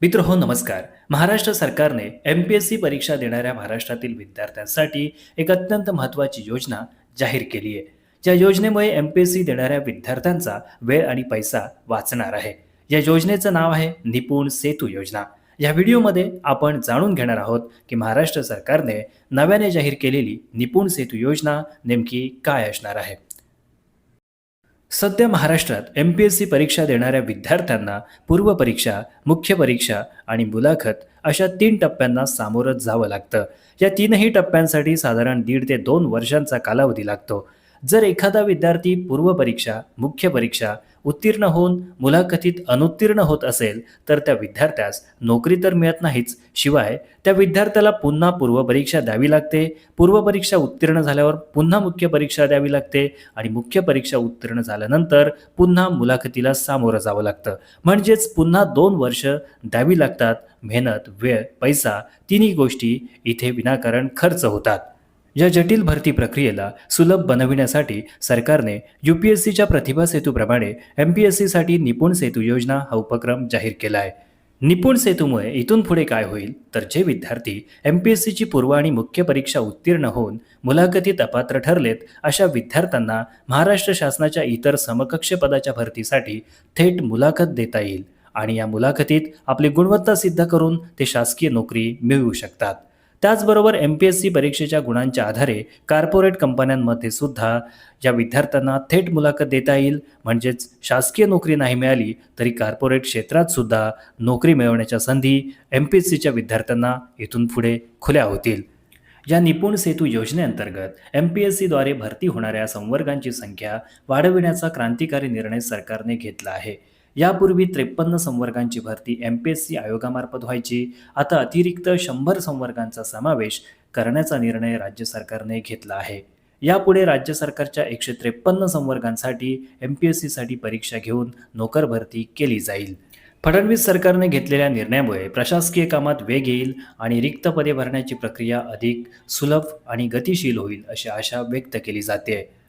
मित्रहो नमस्कार. महाराष्ट्र सरकारने एम-पी-एस-सी परीक्षा देणाऱ्या महाराष्ट्रातील विद्यार्थ्यांसाठी एक अत्यंत महत्त्वाची योजना जाहीर केली आहे. या योजनेमुळे एम-पी-एस-सी देणाऱ्या विद्यार्थ्यांचा वेळ आणि पैसा वाचणार आहे. या योजनेचं नाव आहे निपुण सेतू योजना. या व्हिडिओमध्ये आपण जाणून घेणार आहोत की महाराष्ट्र सरकारने नव्याने जाहीर केलेली निपुण सेतू योजना नेमकी काय असणार आहे. सध्या महाराष्ट्रात एम-पी-एस-सी परीक्षा देणाऱ्या विद्यार्थ्यांना पूर्व परीक्षा, मुख्य परीक्षा आणि मुलाखत अशा 3 टप्प्यांना सामोरं जावं लागतं. या 3ही टप्प्यांसाठी साधारण 1.5 ते 2 वर्षांचा कालावधी लागतो. जर एखादा विद्यार्थी पूर्व परीक्षा, मुख्य परीक्षा उत्तीर्ण होऊन मुलाखतीत अनुत्तीर्ण होत असेल, तर त्या विद्यार्थ्यास नोकरी तर मिळत नाहीच, शिवाय त्या विद्यार्थ्याला पुन्हा पूर्व परीक्षा द्यावी लागते. पूर्व परीक्षा उत्तीर्ण झाल्यावर पुन्हा मुख्य परीक्षा द्यावी लागते आणि मुख्य परीक्षा उत्तीर्ण झाल्यानंतर पुन्हा मुलाखतीला सामोरं जावं लागतं. म्हणजेच पुन्हा 2 वर्ष द्यावी लागतात. मेहनत, वेळ, पैसा तिन्ही गोष्टी इथे विनाकारण खर्च होतात. या जटिल भरती प्रक्रियेला सुलभ बनविण्यासाठी सरकारने यू-पी-एस-सीच्या प्रतिभा सेतूप्रमाणे एम-पी-एस-सीसाठी निपुण सेतू योजना हा उपक्रम जाहीर केला आहे. निपुण सेतूमुळे इथून पुढे काय होईल, तर जे विद्यार्थी एम-पी-एस-सीची पूर्व आणि मुख्य परीक्षा उत्तीर्ण होऊन मुलाखतीत अपात्र ठरलेत, अशा विद्यार्थ्यांना महाराष्ट्र शासनाच्या इतर समकक्ष पदाच्या भरतीसाठी थेट मुलाखत देता येईल आणि या मुलाखतीत आपली गुणवत्ता सिद्ध करून ते शासकीय नोकरी मिळवू शकतात. त्याचबरोबर एम-पी-एस-सी परीक्षेच्या गुणांच्या आधारे कॉर्पोरेट कंपन्यांमध्ये सुद्धा या विद्यार्थ्यांना थेट मुलाखत देता येईल. म्हणजेच शासकीय नोकरी नाही मिळाली तरी कॉर्पोरेट क्षेत्रात सुद्धा नोकरी मिळवण्याच्या संधी एम-पी-एस-सीच्या विद्यार्थ्यांना इथून पुढे खुल्या होतील. या निपुण सेतू योजनेअंतर्गत एम-पी-एस-सीद्वारे भरती होणाऱ्या संवर्गांची संख्या वाढविण्याचा क्रांतिकारी निर्णय सरकारने घेतला आहे. यापूर्वी 53 संवर्गांची भरती एम-पी-एस-सी आयोगामार्फत व्हायची. आता अतिरिक्त 100 संवर्गांचा समावेश करण्याचा निर्णय राज्य सरकारने घेतला आहे. यापुढे राज्य सरकारच्या 153 संवर्गांसाठी एम-पी-एस-सीसाठी परीक्षा घेऊन नोकर भरती केली जाईल. फडणवीस सरकारने घेतलेल्या निर्णयामुळे प्रशासकीय कामात वेग येईल आणि रिक्त पदे भरण्याची प्रक्रिया अधिक सुलभ आणि गतिशील होईल, अशी आशा व्यक्त केली जाते.